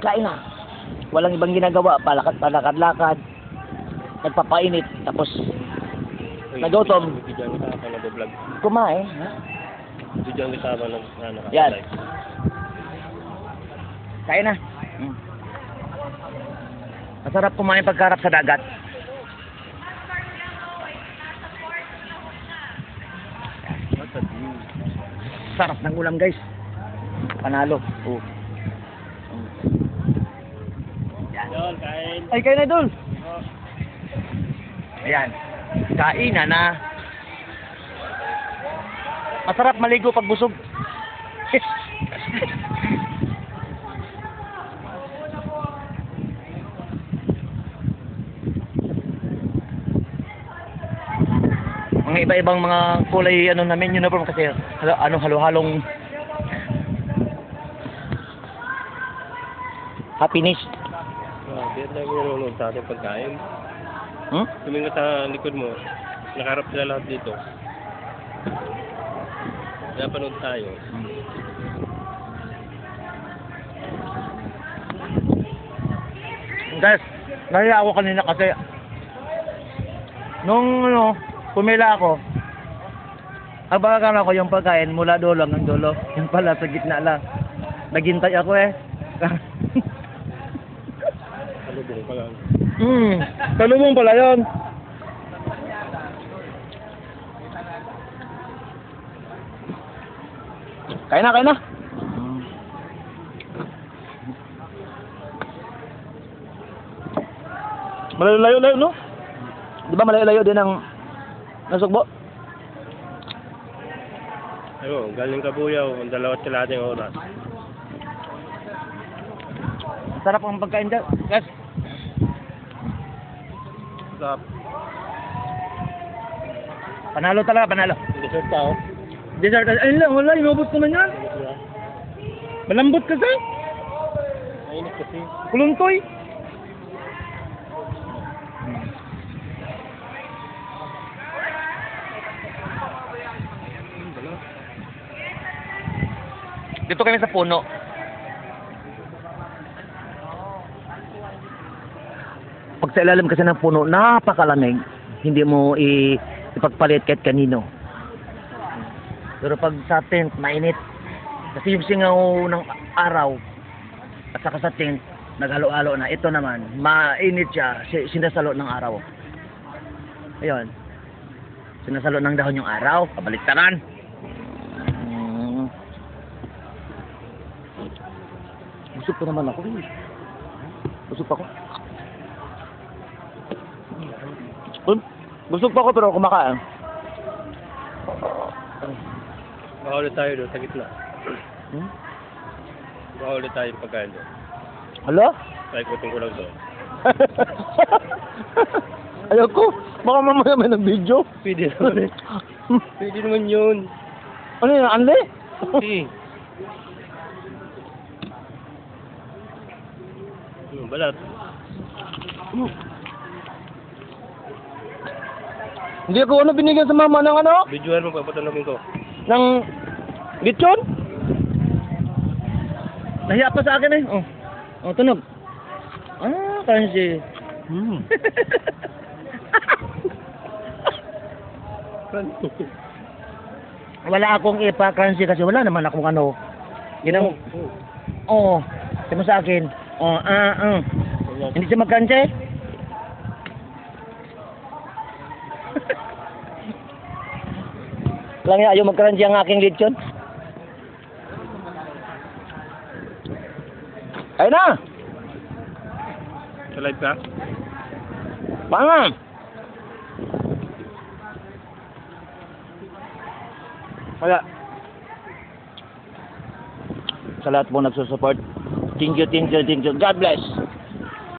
Kain na. Walang ibang ginagawa, palakad-lakad, nagpapainit, tapos nagutom. Bigyan kita pa nag-vlog. Kumain. Ha? Bigyan kita pa Yan. Kain na. Masarap kumain pagkarap sa dagat. Sarap ng ulam, guys. Panalo. Oh. Idol, kain. Ay, kain na, Idol. Ayan. Kain na. Masarap maligo pag busog. Mga iba-ibang mga kulay namin uniform kasi halo-halong happiness. Biyat na nanonood sa ating pagkain. Tumingin ka sa likod mo. Nakaharap sila lahat dito. Napanood tayo. Guys, nahiya ako kanina kasi nung pumila ako, abagan ako yung pagkain mula dulo hanggang dulo. Yung pala sa gitna lang. Naghintay ako eh. Salubong pa lang. Salubong pala yun. Kain na. Malayo-layo, no? Di ba malayo-layo din ang nasugbo? Ayun, galing Kabuyaw, ang 2 kalahating oras. Sarap ang pagkain dyan, guys. Sarap. Panalo talaga, panalo. Dessert tao. Dessert, ayun lang, wala, inubos naman yan. Malambot kasi. Mainit kasi. Kuluntoy. Dito kami sa puno. Pag sa ilalim kasi ng puno, napakalamig. Hindi mo ipagpalit kahit kanino. Pero pag sa tent, mainit. Kasi yung singaw ng araw at saka sa tent, naghalo-halo na. Ito naman, mainit siya, sinasalo ng araw. Ayun. Sinasalo ng dahon yung araw, kabaliktaran. Busog pa naman ako. Busog pa ako. Busog pa ako pero kumakain. Baka ulit tayo doon sa gitna. Baka ulit tayo yung pagkain doon. Hala? Paikutin ko lang doon. Ayoko. Baka mamaya may nag-video. Pwede naman eh. Pwede naman yun. Ano yun? Anli? Hindi. Balat. Hindi ako binigyan sa mama ng Videoan mo, papatanongin ko. ng lechon. Nahiya pa sa akin eh. Oh, tunog. Kansi. Wala akong ipa-kansi kasi wala naman akong ginang. Sabi mo sa akin. Hindi siya magkansi. Lang ayaw magkansi ang aking lechon. Ayun na! Sa live ka? Pangan! Kaya sa lahat po nagsusupport, thank you. God bless!